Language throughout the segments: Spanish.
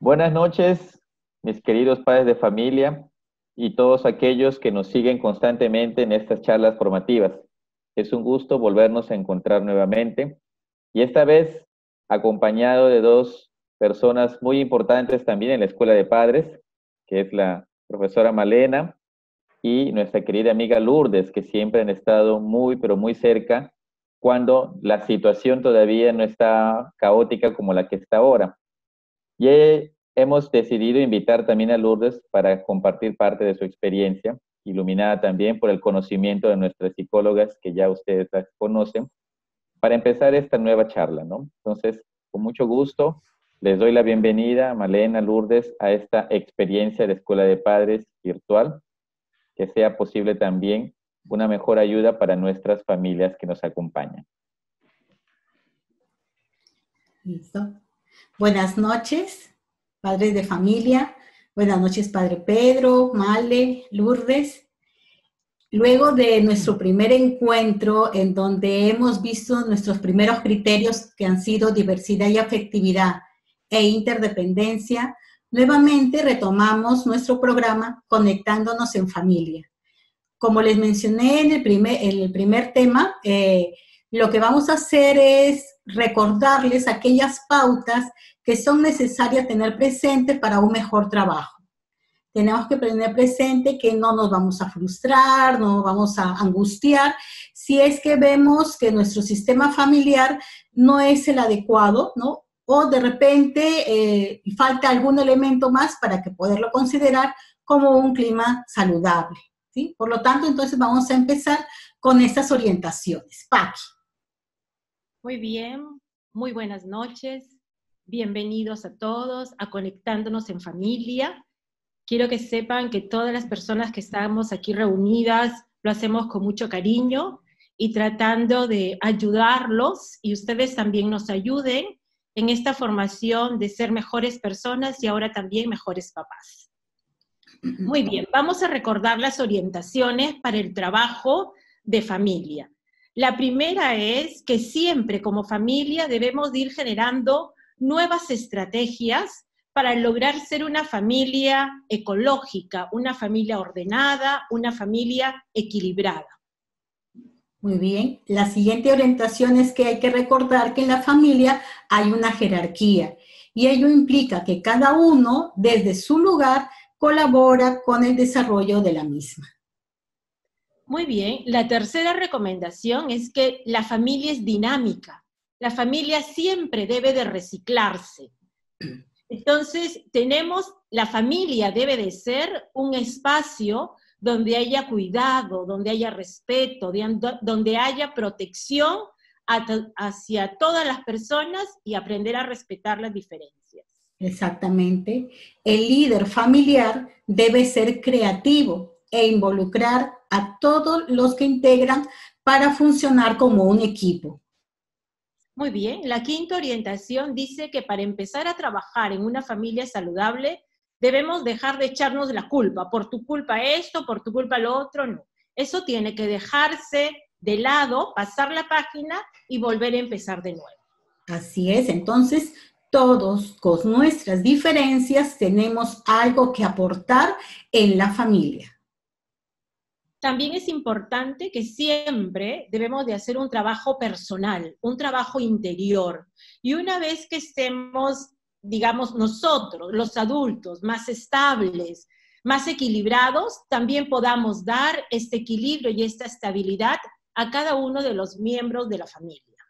Buenas noches, mis queridos padres de familia y todos aquellos que nos siguen constantemente en estas charlas formativas. Es un gusto volvernos a encontrar nuevamente y esta vez acompañado de dos personas muy importantes también en la Escuela de Padres, que es la profesora Malena y nuestra querida amiga Lourdes, que siempre han estado muy, pero muy cerca cuando la situación todavía no está caótica como la que está ahora. Y hemos decidido invitar también a Lourdes para compartir parte de su experiencia, iluminada también por el conocimiento de nuestras psicólogas, que ya ustedes las conocen, para empezar esta nueva charla, ¿no? Entonces, con mucho gusto, les doy la bienvenida, Malena, Lourdes, a esta experiencia de Escuela de Padres virtual, que sea posible también una mejor ayuda para nuestras familias que nos acompañan. Listo. Buenas noches, padres de familia. Buenas noches, padre Pedro, Male, Lourdes. Luego de nuestro primer encuentro, en donde hemos visto nuestros primeros criterios que han sido diversidad y afectividad e interdependencia, nuevamente retomamos nuestro programa Conectándonos en Familia. Como les mencioné en el primer tema, lo que vamos a hacer es recordarles aquellas pautas que son necesarias tener presentes para un mejor trabajo. Tenemos que tener presente que no nos vamos a frustrar, no nos vamos a angustiar si es que vemos que nuestro sistema familiar no es el adecuado, ¿no? O de repente falta algún elemento más para que poderlo considerar como un clima saludable, ¿sí? Por lo tanto, entonces vamos a empezar con estas orientaciones. Paqui. Muy bien, muy buenas noches. Bienvenidos a todos a Conectándonos en Familia. Quiero que sepan que todas las personas que estamos aquí reunidas lo hacemos con mucho cariño y tratando de ayudarlos, y ustedes también nos ayuden en esta formación de ser mejores personas y ahora también mejores papás. Muy bien, vamos a recordar las orientaciones para el trabajo de familia. La primera es que siempre como familia debemos de ir generando nuevas estrategias para lograr ser una familia ecológica, una familia ordenada, una familia equilibrada. Muy bien. La siguiente orientación es que hay que recordar que en la familia hay una jerarquía y ello implica que cada uno desde su lugar colabora con el desarrollo de la misma. Muy bien. La tercera recomendación es que la familia es dinámica. La familia siempre debe de reciclarse. Entonces, la familia debe de ser un espacio donde haya cuidado, donde haya respeto, donde haya protección hacia todas las personas y aprender a respetar las diferencias. Exactamente. El líder familiar debe ser creativo e involucrar a todos los que integran para funcionar como un equipo. Muy bien, la quinta orientación dice que para empezar a trabajar en una familia saludable debemos dejar de echarnos la culpa, por tu culpa esto, por tu culpa lo otro, no. Eso tiene que dejarse de lado, pasar la página y volver a empezar de nuevo. Así es, entonces todos con nuestras diferencias tenemos algo que aportar en la familia. También es importante que siempre debemos de hacer un trabajo personal, un trabajo interior. Y una vez que estemos, digamos, nosotros, los adultos, más estables, más equilibrados, también podamos dar este equilibrio y esta estabilidad a cada uno de los miembros de la familia.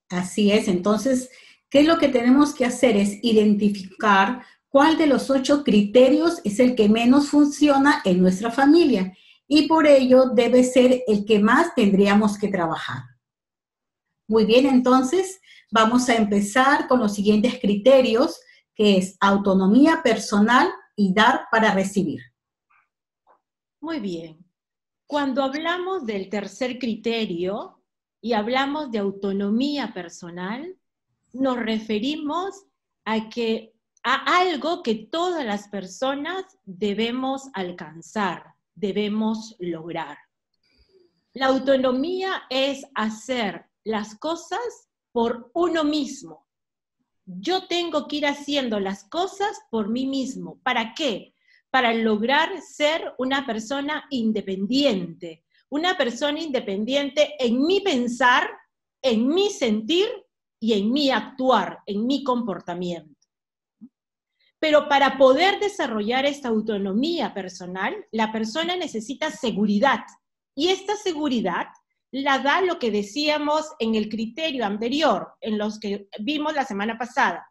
Así es, entonces, ¿qué es lo que tenemos que hacer? Es identificar cuál de los 8 criterios es el que menos funciona en nuestra familia. Y por ello debe ser el que más tendríamos que trabajar. Muy bien, entonces vamos a empezar con los siguientes criterios, que es autonomía personal y dar para recibir. Muy bien. Cuando hablamos del tercer criterio y hablamos de autonomía personal, nos referimos a algo que todas las personas debemos alcanzar, debemos lograr. La autonomía es hacer las cosas por uno mismo, yo tengo que ir haciendo las cosas por mí mismo. ¿Para qué? Para lograr ser una persona independiente en mi pensar, en mi sentir y en mi actuar, en mi comportamiento. Pero para poder desarrollar esta autonomía personal, la persona necesita seguridad. Y esta seguridad la da lo que decíamos en el criterio anterior, en los que vimos la semana pasada.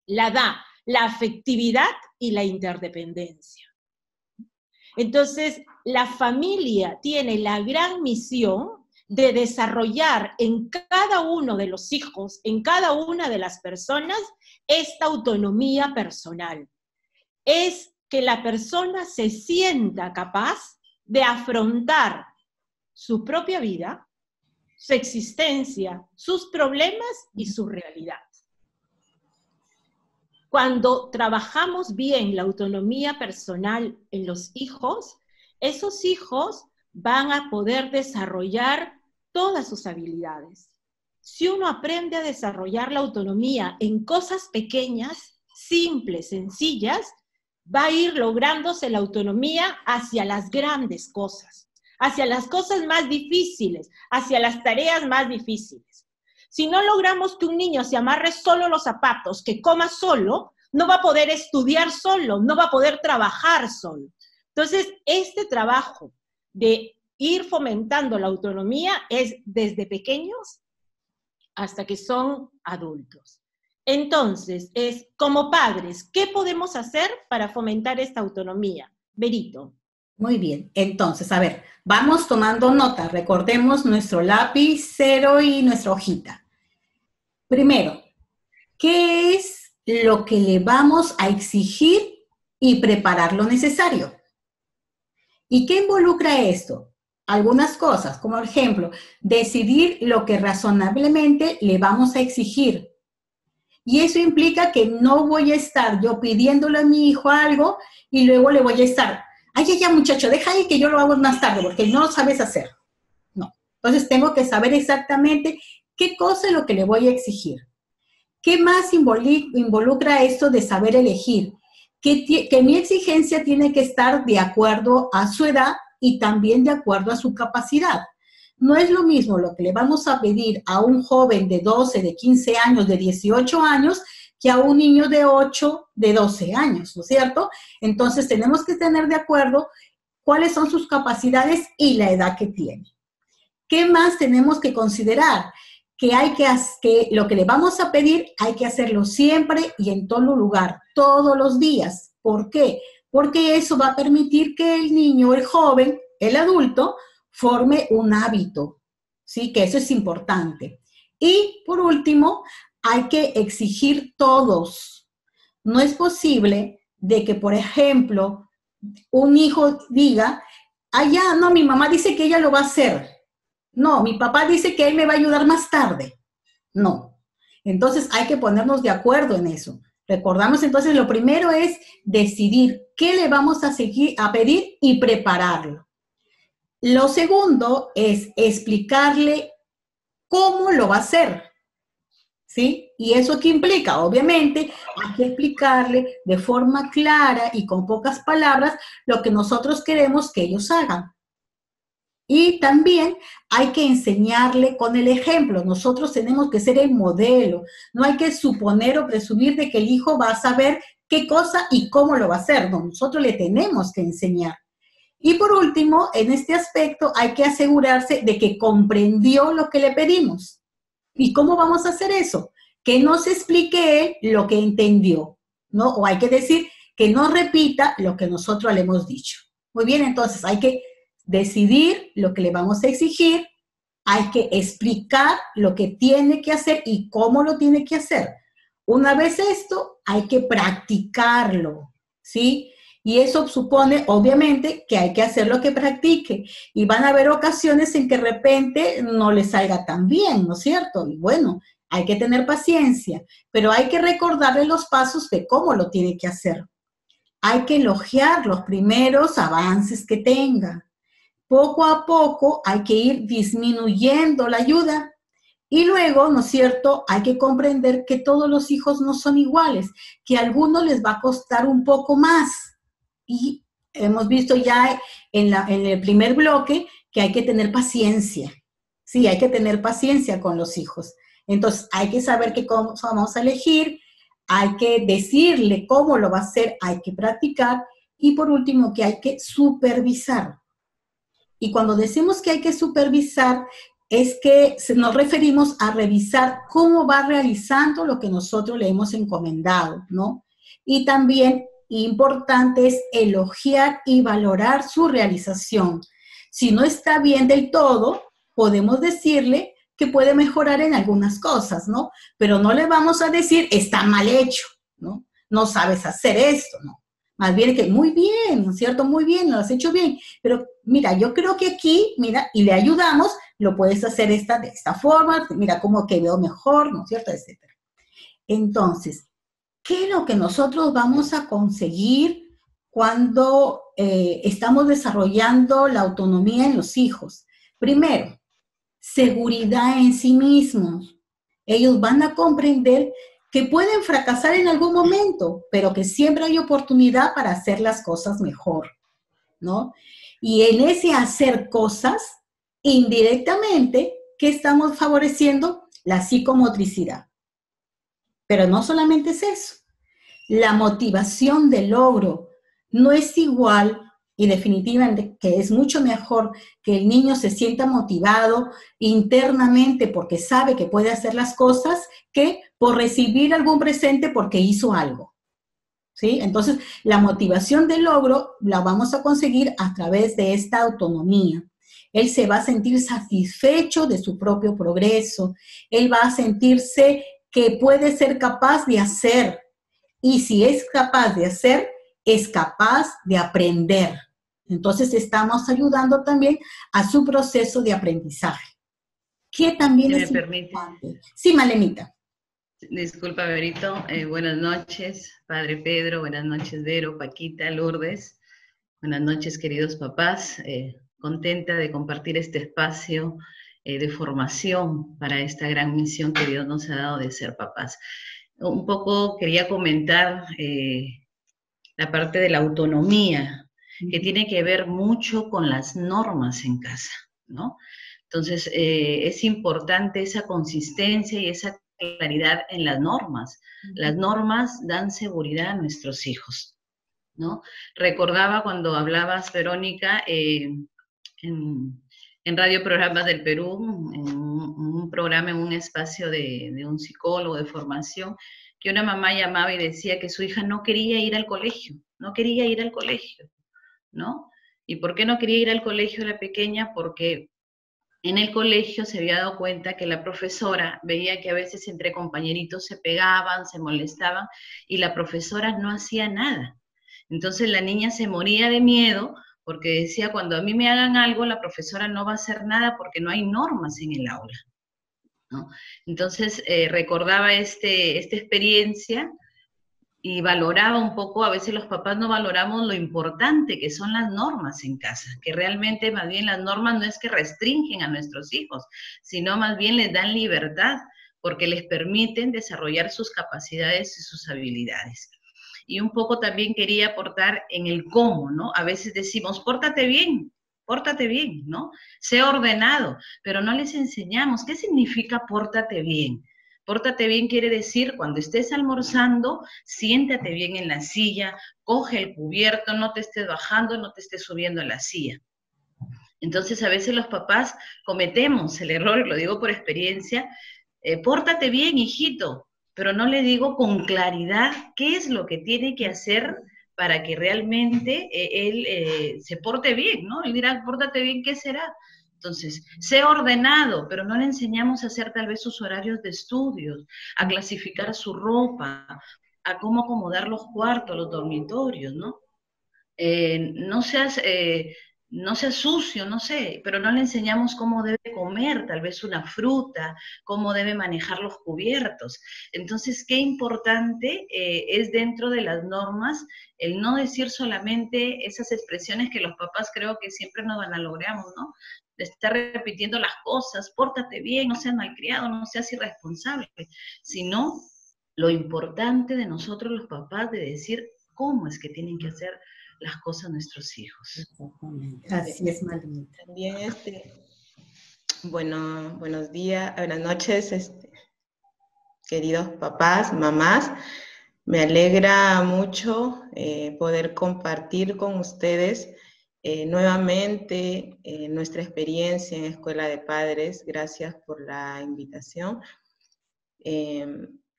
La da la afectividad y la interdependencia. Entonces, la familia tiene la gran misión de desarrollar en cada uno de los hijos, en cada una de las personas, esta autonomía personal. Es que la persona se sienta capaz de afrontar su propia vida, su existencia, sus problemas y su realidad. Cuando trabajamos bien la autonomía personal en los hijos, esos hijos van a poder desarrollar todas sus habilidades. Si uno aprende a desarrollar la autonomía en cosas pequeñas, simples, sencillas, va a ir lográndose la autonomía hacia las grandes cosas, hacia las cosas más difíciles, hacia las tareas más difíciles. Si no logramos que un niño se amarre solo los zapatos, que coma solo, no va a poder estudiar solo, no va a poder trabajar solo. Entonces, este trabajo de ir fomentando la autonomía es desde pequeños hasta que son adultos. Entonces, es como padres, ¿qué podemos hacer para fomentar esta autonomía? Berito. Muy bien, entonces, a ver, vamos tomando nota, recordemos nuestro lapicero y nuestra hojita. Primero, ¿qué es lo que le vamos a exigir y preparar lo necesario? ¿Y qué involucra esto? Algunas cosas, como por ejemplo, decidir lo que razonablemente le vamos a exigir. Y eso implica que no voy a estar yo pidiéndole a mi hijo algo y luego le voy a estar, ay, ya muchacho, deja ahí que yo lo hago más tarde porque no lo sabes hacer. No. Entonces tengo que saber exactamente qué cosa es lo que le voy a exigir. ¿Qué más involucra esto de saber elegir? Que mi exigencia tiene que estar de acuerdo a su edad y también de acuerdo a su capacidad. No es lo mismo lo que le vamos a pedir a un joven de 12, de 15 años, de 18 años, que a un niño de 8, de 12 años, ¿no es cierto? Entonces tenemos que tener de acuerdo cuáles son sus capacidades y la edad que tiene. ¿Qué más tenemos que considerar? Que lo que le vamos a pedir hay que hacerlo siempre y en todo lugar, todos los días. ¿Por qué? Porque eso va a permitir que el niño, el joven, el adulto, forme un hábito, ¿sí? Que eso es importante. Y por último, hay que exigir todos. No es posible de que, por ejemplo, un hijo diga, ya, no, mi mamá dice que ella lo va a hacer. No, mi papá dice que él me va a ayudar más tarde. No. Entonces hay que ponernos de acuerdo en eso. Recordamos entonces, lo primero es decidir qué le vamos a pedir y prepararlo. Lo segundo es explicarle cómo lo va a hacer, ¿sí? ¿Y eso qué implica? Obviamente hay que explicarle de forma clara y con pocas palabras lo que nosotros queremos que ellos hagan. Y también hay que enseñarle con el ejemplo. Nosotros tenemos que ser el modelo. No hay que suponer o presumir de que el hijo va a saber qué cosa y cómo lo va a hacer. No, nosotros le tenemos que enseñar. Y por último, en este aspecto hay que asegurarse de que comprendió lo que le pedimos. ¿Y cómo vamos a hacer eso? Que nos explique él lo que entendió, ¿no? O hay que decir que no repita lo que nosotros le hemos dicho. Muy bien, entonces hay que decidir lo que le vamos a exigir, hay que explicar lo que tiene que hacer y cómo lo tiene que hacer. Una vez esto, hay que practicarlo, ¿sí? Y eso supone, obviamente, que hay que hacer lo que practique. Y van a haber ocasiones en que de repente no le salga tan bien, ¿no es cierto? Y bueno, hay que tener paciencia, pero hay que recordarle los pasos de cómo lo tiene que hacer. Hay que elogiar los primeros avances que tenga. Poco a poco hay que ir disminuyendo la ayuda Y luego, ¿no es cierto?, hay que comprender que todos los hijos no son iguales, que a algunos les va a costar un poco más. Y hemos visto ya en el primer bloque que hay que tener paciencia. Sí, hay que tener paciencia con los hijos. Entonces, hay que saber qué cómo vamos a elegir, hay que decirle cómo lo va a hacer, hay que practicar. Y por último, que hay que supervisar. Y cuando decimos que hay que supervisar, es que nos referimos a revisar cómo va realizando lo que nosotros le hemos encomendado, ¿no? Y también importante es elogiar y valorar su realización. Si no está bien del todo, podemos decirle que puede mejorar en algunas cosas, ¿no? Pero no le vamos a decir, está mal hecho, ¿no? No sabes hacer esto, ¿no? Más bien que muy bien, ¿no es cierto? Muy bien, lo has hecho bien. Pero mira, yo creo que aquí, mira, y le ayudamos, lo puedes hacer de esta forma, mira cómo quedó mejor, ¿no es cierto? Etcétera. Entonces, ¿qué es lo que nosotros vamos a conseguir cuando estamos desarrollando la autonomía en los hijos? Primero, seguridad en sí mismos. Ellos van a comprender que pueden fracasar en algún momento, pero que siempre hay oportunidad para hacer las cosas mejor, ¿no? Y en ese hacer cosas, indirectamente, ¿qué estamos favoreciendo? La psicomotricidad. Pero no solamente es eso. La motivación de logro no es igual y definitivamente que es mucho mejor que el niño se sienta motivado internamente porque sabe que puede hacer las cosas que por recibir algún presente porque hizo algo. ¿Sí? Entonces, la motivación del logro la vamos a conseguir a través de esta autonomía. Él se va a sentir satisfecho de su propio progreso. Él va a sentirse que puede ser capaz de hacer. Y si es capaz de hacer, es capaz de aprender. Entonces, estamos ayudando también a su proceso de aprendizaje, que también Si me es permite. importante. Sí, Malemita. Disculpa, Berito. Buenas noches, Padre Pedro. Buenas noches, Vero, Paquita, Lourdes. Buenas noches, queridos papás. Contenta de compartir este espacio de formación para esta gran misión que Dios nos ha dado de ser papás. Un poco quería comentar la parte de la autonomía, que tiene que ver mucho con las normas en casa, ¿no? Entonces, es importante esa consistencia y esa claridad en las normas. Las normas dan seguridad a nuestros hijos, ¿no? Recordaba cuando hablabas, Verónica, en Radio Programas del Perú, en un programa, en un espacio de un psicólogo de formación, que una mamá llamaba y decía que su hija no quería ir al colegio, no quería ir al colegio, ¿no? ¿Y por qué no quería ir al colegio la pequeña? Porque en el colegio se había dado cuenta que la profesora veía que a veces entre compañeritos se pegaban, se molestaban, y la profesora no hacía nada. Entonces la niña se moría de miedo porque decía, cuando a mí me hagan algo, la profesora no va a hacer nada porque no hay normas en el aula, ¿no? Entonces recordaba esta experiencia y valoraba un poco, a veces los papás no valoramos lo importante que son las normas en casa, que realmente más bien las normas no es que restringen a nuestros hijos, sino más bien les dan libertad, porque les permiten desarrollar sus capacidades y sus habilidades. Y un poco también quería aportar en el cómo, ¿no? A veces decimos, pórtate bien, ¿no? Sé ordenado, pero no les enseñamos qué significa pórtate bien. Pórtate bien quiere decir, cuando estés almorzando, siéntate bien en la silla, coge el cubierto, no te estés bajando, no te estés subiendo a la silla. Entonces, a veces los papás cometemos el error, y lo digo por experiencia, pórtate bien, hijito, pero no le digo con claridad qué es lo que tiene que hacer para que realmente él se porte bien, ¿no? Él dirá, pórtate bien, ¿qué será? Entonces, sé ordenado, pero no le enseñamos a hacer tal vez sus horarios de estudios, a clasificar su ropa, a cómo acomodar los cuartos, los dormitorios, ¿no? No seas no sea sucio, no sé, pero no le enseñamos cómo debe comer, tal vez una fruta, cómo debe manejar los cubiertos. Entonces, qué importante es dentro de las normas el no decir solamente esas expresiones que los papás creo que siempre nos vanagloriamos, ¿no? De estar repitiendo las cosas, pórtate bien, no seas malcriado, no seas irresponsable, sino lo importante de nosotros los papás de decir cómo es que tienen que hacer las cosas nuestros hijos. Exactamente. Así es, Marlita. También, buenos días, buenas noches, queridos papás, mamás. Me alegra mucho poder compartir con ustedes nuevamente nuestra experiencia en Escuela de Padres. Gracias por la invitación.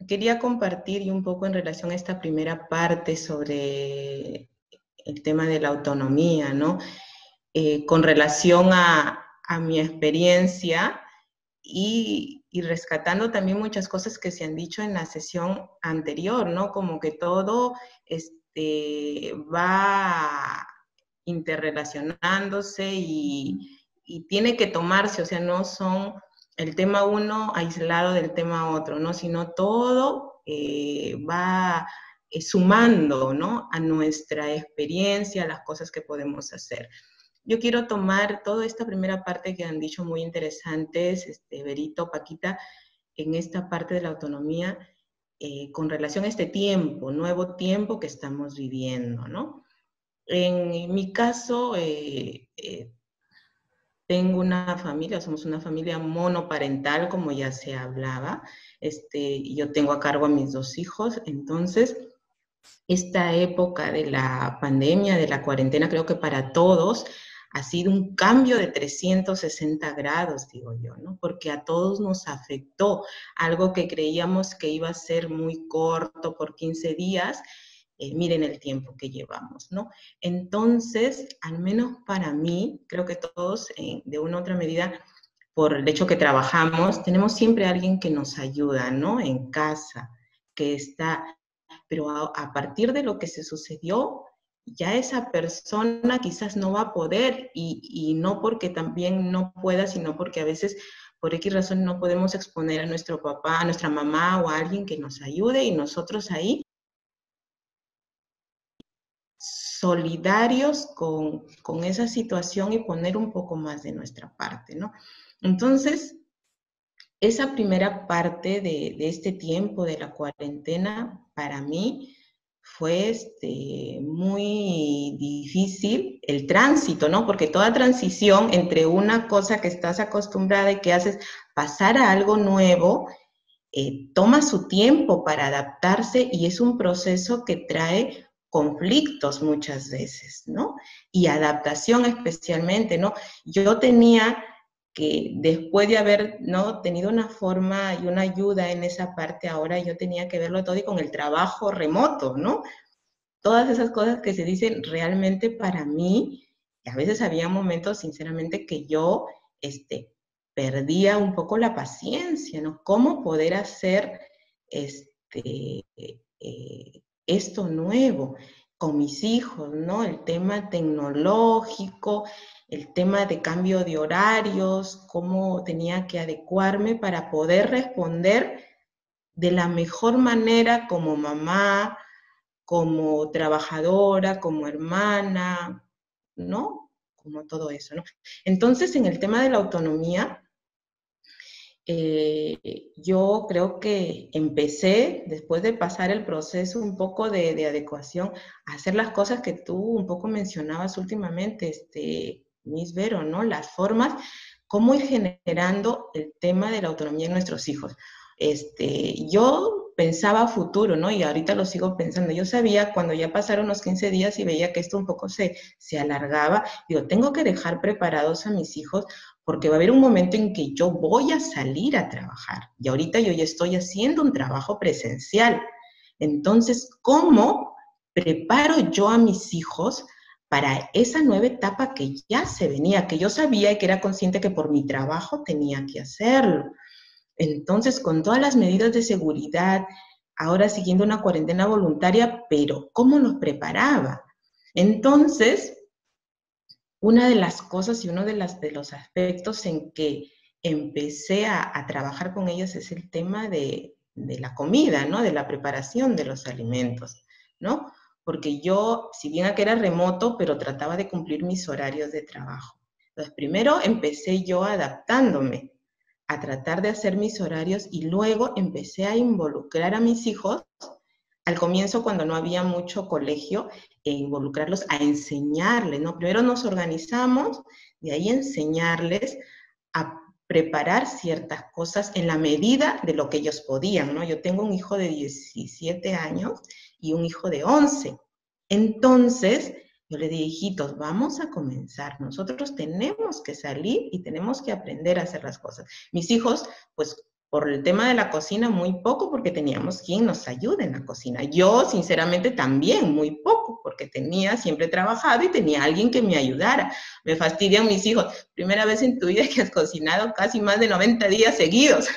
Quería compartir y un poco en relación a esta primera parte sobre el tema de la autonomía, ¿no? Con relación a mi experiencia y rescatando también muchas cosas que se han dicho en la sesión anterior, ¿no? Como que todo va interrelacionándose y tiene que tomarse, o sea, no son el tema uno aislado del tema otro, ¿no? Sino todo va sumando, ¿no? A nuestra experiencia, a las cosas que podemos hacer. Yo quiero tomar toda esta primera parte que han dicho muy interesantes, Berito, Paquita, en esta parte de la autonomía con relación a este tiempo, nuevo tiempo que estamos viviendo, ¿no? En mi caso, tengo una familia, somos una familia monoparental, como ya se hablaba. Yo tengo a cargo a mis 2 hijos, entonces esta época de la pandemia, de la cuarentena, creo que para todos ha sido un cambio de 360 grados, digo yo, ¿no? Porque a todos nos afectó algo que creíamos que iba a ser muy corto, por 15 días, miren el tiempo que llevamos, ¿no? Entonces, al menos para mí, creo que todos, de una u otra medida, por el hecho que trabajamos, tenemos siempre a alguien que nos ayuda, ¿no? En casa, que está... Pero a partir de lo que se sucedió, ya esa persona quizás no va a poder, y no porque también no pueda, sino porque a veces por X razón no podemos exponer a nuestro papá, a nuestra mamá o a alguien que nos ayude, y nosotros ahí solidarios con esa situación y poner un poco más de nuestra parte, ¿no? Entonces, esa primera parte de este tiempo de la cuarentena, para mí, fue muy difícil el tránsito, ¿no? Porque toda transición entre una cosa que estás acostumbrada y que haces pasar a algo nuevo, toma su tiempo para adaptarse y es un proceso que trae conflictos muchas veces, ¿no? Y adaptación especialmente, ¿no? Yo tenía que, después de haber, ¿no?, tenido una forma y una ayuda en esa parte, ahora yo tenía que verlo todo y con el trabajo remoto, ¿no? Todas esas cosas que se dicen realmente para mí, y a veces había momentos, sinceramente, que yo perdía un poco la paciencia, ¿no? ¿Cómo poder hacer esto nuevo con mis hijos, ¿no? El tema tecnológico, el tema de cambio de horarios, cómo tenía que adecuarme para poder responder de la mejor manera como mamá, como trabajadora, como hermana, ¿no? Como todo eso, ¿no? Entonces, en el tema de la autonomía, yo creo que empecé, después de pasar el proceso un poco de adecuación, a hacer las cosas que tú un poco mencionabas últimamente, Miss Vero, ¿no? Las formas, cómo ir generando el tema de la autonomía en nuestros hijos. Yo pensaba a futuro, ¿no? Y ahorita lo sigo pensando. Yo sabía cuando ya pasaron los 15 días y veía que esto un poco se alargaba, digo, tengo que dejar preparados a mis hijos porque va a haber un momento en que yo voy a salir a trabajar. Y ahorita yo ya estoy haciendo un trabajo presencial. Entonces, ¿cómo preparo yo a mis hijos para esa nueva etapa que ya se venía, que yo sabía y que era consciente que por mi trabajo tenía que hacerlo? Entonces, con todas las medidas de seguridad, ahora siguiendo una cuarentena voluntaria, pero ¿cómo los preparaba? Entonces, una de las cosas y uno de los aspectos en que empecé a trabajar con ellos es el tema de la comida, ¿no? De la preparación de los alimentos, ¿no? Porque yo, si bien aquí era remoto, pero trataba de cumplir mis horarios de trabajo. Entonces, primero empecé yo adaptándome a tratar de hacer mis horarios y luego empecé a involucrar a mis hijos, al comienzo cuando no había mucho colegio, e involucrarlos a enseñarles, ¿no? Primero nos organizamos, de ahí enseñarles a preparar ciertas cosas en la medida de lo que ellos podían, ¿no? Yo tengo un hijo de 17 años y un hijo de 11. Entonces, yo le dije, hijitos, vamos a comenzar. Nosotros tenemos que salir y tenemos que aprender a hacer las cosas. Mis hijos, pues, por el tema de la cocina, muy poco, porque teníamos quien nos ayude en la cocina. Yo, sinceramente, también muy poco, porque siempre trabajado y tenía alguien que me ayudara. Me fastidian mis hijos. Primera vez en tu vida que has cocinado casi más de 90 días seguidos.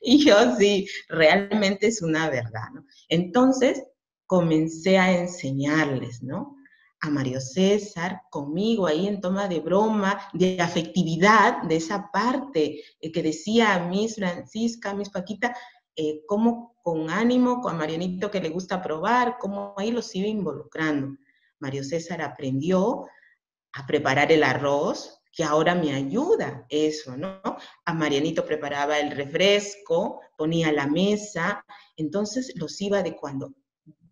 Y yo sí, realmente es una verdad, ¿no? Entonces, comencé a enseñarles, ¿no? A Mario César, conmigo ahí en toma de broma, de afectividad, de esa parte que decía Miss Francisca, Miss Paquita, cómo con ánimo, con a Marianito que le gusta probar, cómo ahí los iba involucrando. Mario César aprendió a preparar el arroz, que ahora me ayuda eso, ¿no? A Marianito preparaba el refresco, ponía la mesa, entonces los iba adecuando.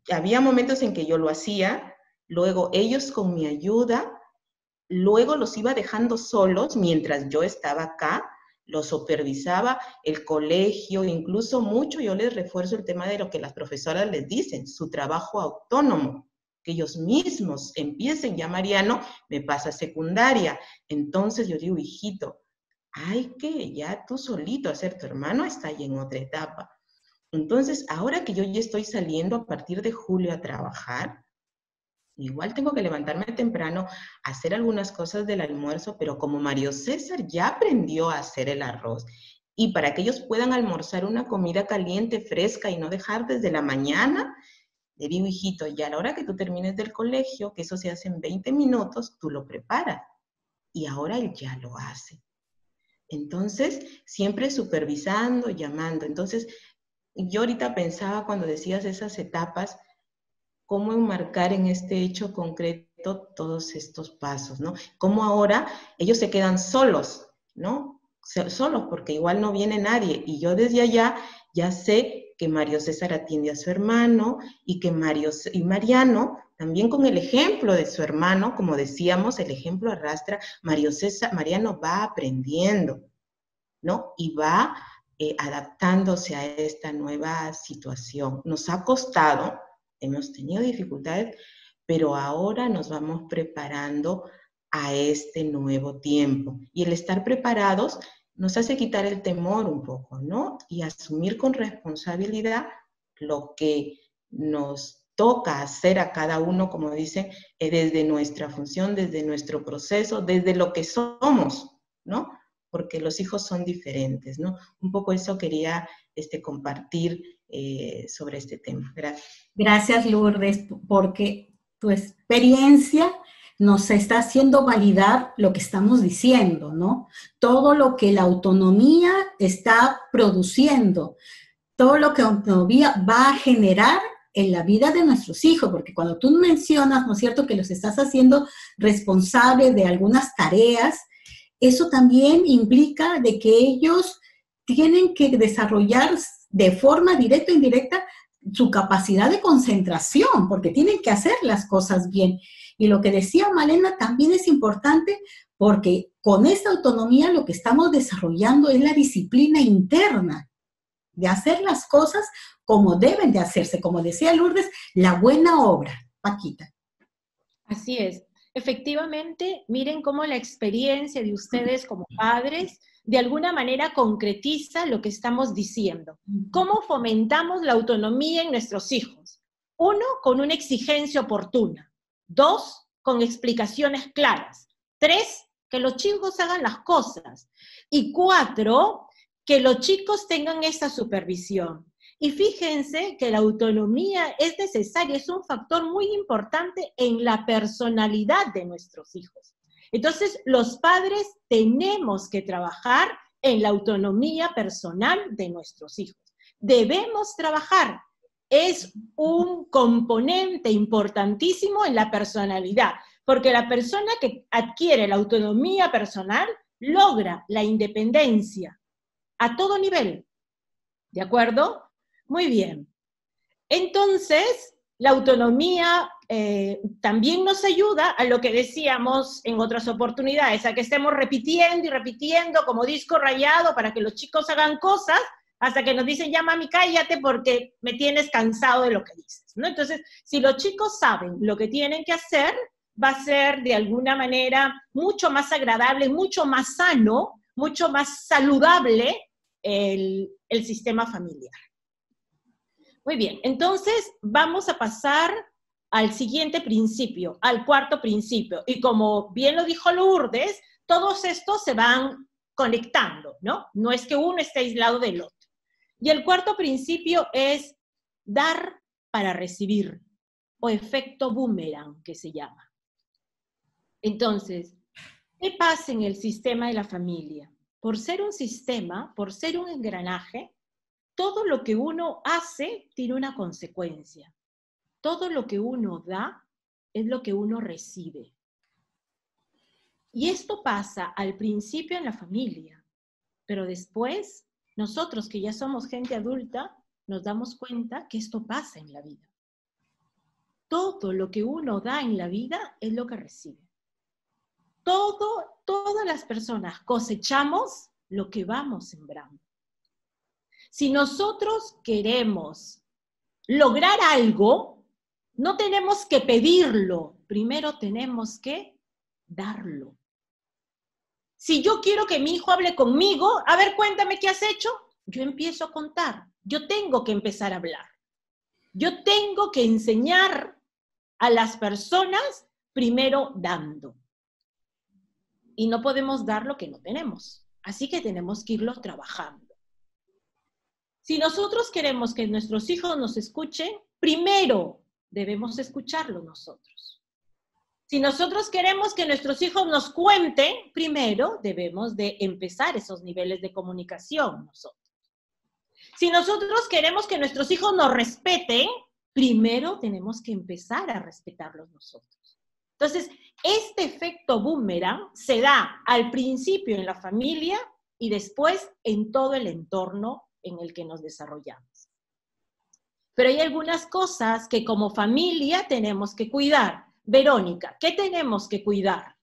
Había momentos en que yo lo hacía, luego ellos con mi ayuda, luego los iba dejando solos mientras yo estaba acá, los supervisaba el colegio, incluso mucho yo les refuerzo el tema de lo que las profesoras les dicen, su trabajo autónomo, que ellos mismos empiecen. Ya Mariano me pasa secundaria, entonces yo digo, hijito, hay que ya tú solito hacer, tu hermano está ahí en otra etapa. Entonces, ahora que yo ya estoy saliendo a partir de julio a trabajar, igual tengo que levantarme temprano, hacer algunas cosas del almuerzo, pero como Mario César ya aprendió a hacer el arroz, y para que ellos puedan almorzar una comida caliente, fresca, y no dejar desde la mañana, le digo, hijito, ya a la hora que tú termines del colegio, que eso se hace en 20 minutos, tú lo preparas. Y ahora él ya lo hace. Entonces, siempre supervisando, llamando. Entonces, yo ahorita pensaba cuando decías esas etapas, cómo enmarcar en este hecho concreto todos estos pasos, ¿no? Cómo ahora ellos se quedan solos, ¿no? Solos, porque igual no viene nadie. Y yo desde allá ya sé que Mario César atiende a su hermano y que Mariano, también con el ejemplo de su hermano, como decíamos, el ejemplo arrastra, Mariano va aprendiendo, ¿no? Y va adaptándose a esta nueva situación. Nos ha costado, hemos tenido dificultades, pero ahora nos vamos preparando a este nuevo tiempo. Y el estar preparados nos hace quitar el temor un poco, ¿no? Y asumir con responsabilidad lo que nos toca hacer a cada uno, como dicen, desde nuestra función, desde nuestro proceso, desde lo que somos, ¿no? Porque los hijos son diferentes, ¿no? Un poco eso quería compartir sobre este tema. Gracias. Gracias, Lourdes, porque tu experiencia nos está haciendo validar lo que estamos diciendo, ¿no? Todo lo que la autonomía está produciendo, todo lo que la autonomía va a generar en la vida de nuestros hijos, porque cuando tú mencionas, ¿no es cierto?, que los estás haciendo responsables de algunas tareas, eso también implica de que ellos tienen que desarrollar de forma directa o indirecta su capacidad de concentración, porque tienen que hacer las cosas bien. Y lo que decía Malena también es importante, porque con esta autonomía lo que estamos desarrollando es la disciplina interna de hacer las cosas como deben de hacerse, como decía Lourdes, la buena obra. Paquita. Así es. Efectivamente, miren cómo la experiencia de ustedes como padres de alguna manera concretiza lo que estamos diciendo. ¿Cómo fomentamos la autonomía en nuestros hijos? 1, con una exigencia oportuna. 2, con explicaciones claras. 3, que los chicos hagan las cosas. Y 4, que los chicos tengan esa supervisión. Y fíjense que la autonomía es necesaria, es un factor muy importante en la personalidad de nuestros hijos. Entonces, los padres tenemos que trabajar en la autonomía personal de nuestros hijos. Debemos trabajar. Es un componente importantísimo en la personalidad, porque la persona que adquiere la autonomía personal logra la independencia a todo nivel. ¿De acuerdo? Muy bien. Entonces, la autonomía también nos ayuda a lo que decíamos en otras oportunidades, a que estemos repitiendo y repitiendo como disco rayado para que los chicos hagan cosas, hasta que nos dicen, ya mami, cállate porque me tienes cansado de lo que dices, ¿no? Entonces, si los chicos saben lo que tienen que hacer, va a ser de alguna manera mucho más agradable, mucho más sano, mucho más saludable el sistema familiar. Muy bien, entonces vamos a pasar al siguiente principio, al cuarto principio. Y como bien lo dijo Lourdes, todos estos se van conectando, ¿no? No es que uno esté aislado del otro. Y el cuarto principio es dar para recibir, o efecto boomerang, que se llama. Entonces, ¿qué pasa en el sistema de la familia? Por ser un sistema, por ser un engranaje, todo lo que uno hace tiene una consecuencia. Todo lo que uno da es lo que uno recibe. Y esto pasa al principio en la familia, pero después, nosotros que ya somos gente adulta, nos damos cuenta que esto pasa en la vida. Todo lo que uno da en la vida es lo que recibe. Todas las personas cosechamos lo que vamos sembrando. Si nosotros queremos lograr algo, no tenemos que pedirlo, primero tenemos que darlo. Si yo quiero que mi hijo hable conmigo, a ver, cuéntame qué has hecho, yo empiezo a contar, yo tengo que empezar a hablar. Yo tengo que enseñar a las personas primero dando. Y no podemos dar lo que no tenemos, así que tenemos que irlo trabajando. Si nosotros queremos que nuestros hijos nos escuchen, primero debemos escucharlos nosotros. Si nosotros queremos que nuestros hijos nos cuenten, primero debemos de empezar esos niveles de comunicación nosotros. Si nosotros queremos que nuestros hijos nos respeten, primero tenemos que empezar a respetarlos nosotros. Entonces, este efecto boomerang se da al principio en la familia y después en todo el entorno en el que nos desarrollamos. Pero hay algunas cosas que como familia tenemos que cuidar. Verónica, ¿qué tenemos que cuidar?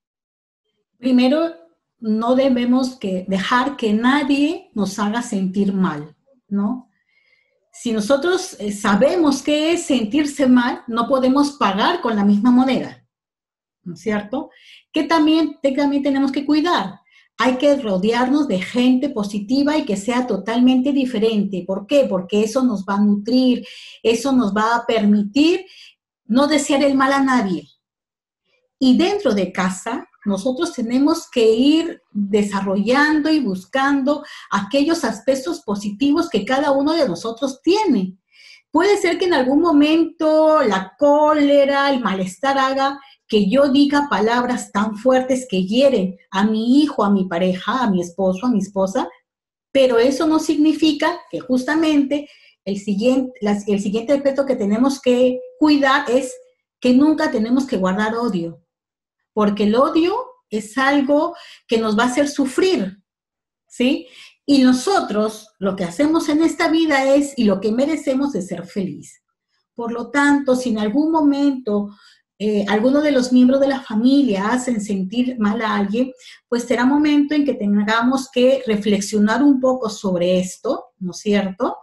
Primero, no debemos dejar que nadie nos haga sentir mal, ¿no? Si nosotros sabemos qué es sentirse mal, no podemos pagar con la misma moneda, ¿no es cierto? Que también tenemos que cuidar. Hay que rodearnos de gente positiva y que sea totalmente diferente. ¿Por qué? Porque eso nos va a nutrir, eso nos va a permitir no desear el mal a nadie. Y dentro de casa, nosotros tenemos que ir desarrollando y buscando aquellos aspectos positivos que cada uno de nosotros tiene. Puede ser que en algún momento la cólera, el malestar haga que yo diga palabras tan fuertes que hieren a mi hijo, a mi pareja, a mi esposo, a mi esposa, pero eso no significa que justamente el siguiente aspecto que tenemos que cuidar es que nunca tenemos que guardar odio, porque el odio es algo que nos va a hacer sufrir, ¿sí? Y nosotros lo que hacemos en esta vida es, y lo que merecemos es ser feliz. Por lo tanto, si en algún momento alguno de los miembros de la familia hacen sentir mal a alguien, pues será momento en que tengamos que reflexionar un poco sobre esto, ¿no es cierto?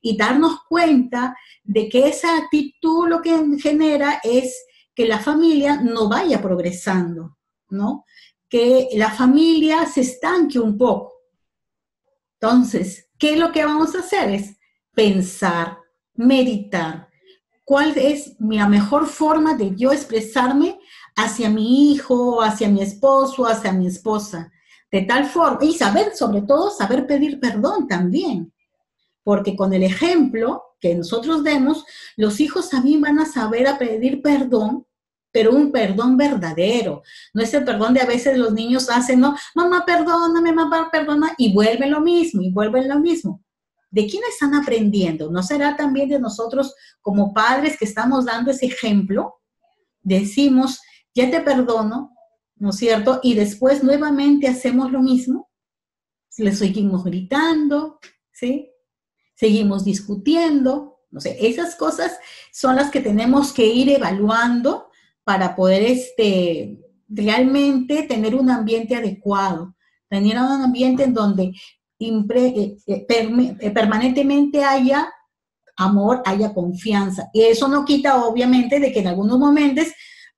Y darnos cuenta de que esa actitud lo que genera es que la familia no vaya progresando, ¿no? Que la familia se estanque un poco. Entonces, ¿qué es lo que vamos a hacer? Es pensar, meditar. ¿Cuál es la mejor forma de yo expresarme hacia mi hijo, hacia mi esposo, hacia mi esposa? De tal forma, y saber, sobre todo, saber pedir perdón también. Porque con el ejemplo que nosotros demos, los hijos también van a saber a pedir perdón pero un perdón verdadero. No es el perdón de a veces los niños hacen, no, mamá, perdóname, mamá, perdona, y vuelven lo mismo, y vuelven lo mismo. ¿De quién están aprendiendo? ¿No será también de nosotros como padres que estamos dando ese ejemplo? Decimos, ya te perdono, ¿no es cierto? Y después nuevamente hacemos lo mismo. Le seguimos gritando, ¿sí? Seguimos discutiendo, no sé, esas cosas son las que tenemos que ir evaluando para poder realmente tener un ambiente adecuado, tener un ambiente en donde permanentemente haya amor, haya confianza. Y eso no quita, obviamente, de que en algunos momentos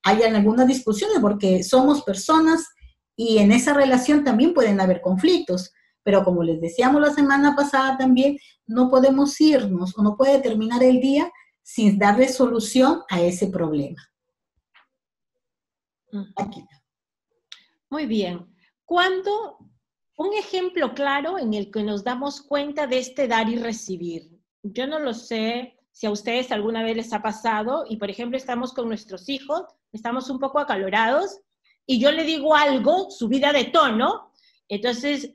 hayan algunas discusiones, porque somos personas y en esa relación también pueden haber conflictos. Pero como les decíamos la semana pasada también, no podemos irnos o no puede terminar el día sin darle solución a ese problema. Aquí. Muy bien. ¿Cuándo un ejemplo claro en el que nos damos cuenta de este dar y recibir? Yo no lo sé si a ustedes alguna vez les ha pasado y, por ejemplo, estamos con nuestros hijos, estamos un poco acalorados y yo le digo algo, subida de tono, entonces,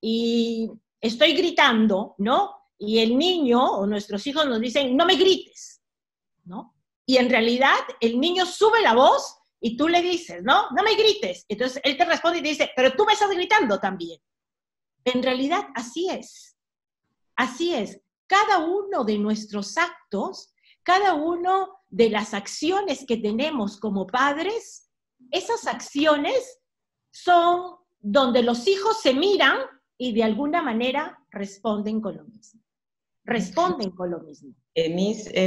y estoy gritando, ¿no? Y el niño o nuestros hijos nos dicen, no me grites, ¿no? Y en realidad el niño sube la voz y tú le dices, no, no me grites. Entonces él te responde y te dice, pero tú me estás gritando también. En realidad así es. Así es. Cada uno de nuestros actos, cada uno de las acciones que tenemos como padres, esas acciones son donde los hijos se miran y de alguna manera responden con lo mismo. Responden con lo mismo.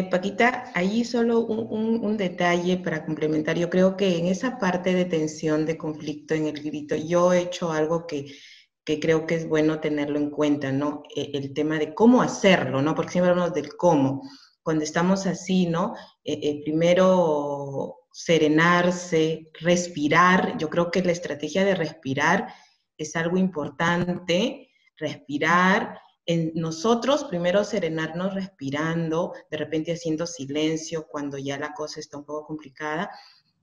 Paquita, ahí solo un detalle para complementar. Yo creo que en esa parte de tensión, de conflicto, en el grito, yo he hecho algo que creo que es bueno tenerlo en cuenta, ¿no? El tema de cómo hacerlo, ¿no? Porque siempre hablamos del cómo. Cuando estamos así, ¿no? Primero serenarse, respirar. Yo creo que la estrategia de respirar es algo importante. Respirar. En nosotros, primero serenarnos respirando, de repente haciendo silencio cuando ya la cosa está un poco complicada,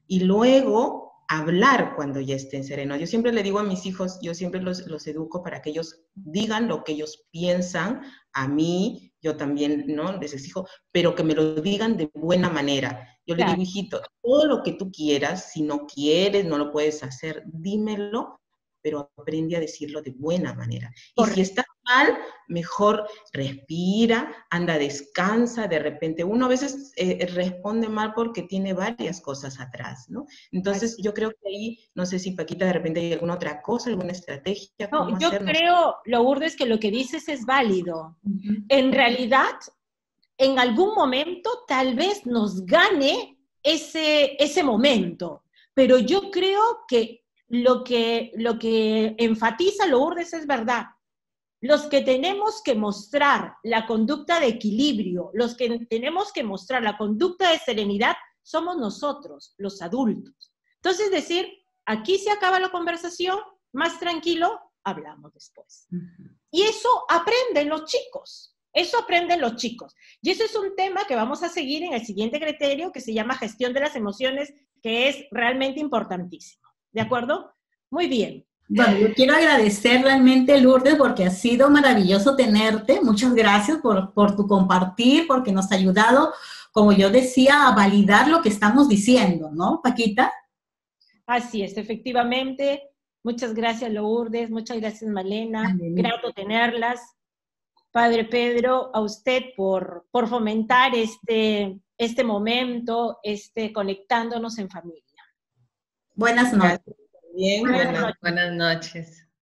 y luego hablar cuando ya estén serenos. Yo siempre le digo a mis hijos, yo siempre los educo para que ellos digan lo que ellos piensan a mí, yo también, ¿no? Les exijo, pero que me lo digan de buena manera. Yo le digo, hijito, todo lo que tú quieras, si no quieres, no lo puedes hacer, dímelo, pero aprende a decirlo de buena manera. Y si está mal, mejor respira, anda, descansa. De repente uno a veces responde mal porque tiene varias cosas atrás, ¿no? Entonces yo creo que ahí, no sé si Paquita de repente hay alguna otra cosa, alguna estrategia. No, yo creo, Lourdes, que lo que dices es válido. En realidad, en algún momento tal vez nos gane ese momento, pero yo creo que lo que enfatiza Lourdes es verdad. Los que tenemos que mostrar la conducta de equilibrio, los que tenemos que mostrar la conducta de serenidad, somos nosotros, los adultos. Entonces decir, aquí se acaba la conversación, más tranquilo, hablamos después. Y eso aprenden los chicos. Eso aprenden los chicos. Y eso es un tema que vamos a seguir en el siguiente criterio que se llama gestión de las emociones, que es realmente importantísimo. ¿De acuerdo? Muy bien. Bueno, yo quiero agradecer realmente, Lourdes, porque ha sido maravilloso tenerte. Muchas gracias por tu compartir, porque nos ha ayudado, como yo decía, a validar lo que estamos diciendo, ¿no, Paquita? Así es, efectivamente. Muchas gracias, Lourdes. Muchas gracias, Malena. Grato tenerlas. Padre Pedro, a usted por fomentar este momento, conectándonos en familia. Buenas noches. Bien, buenas noches.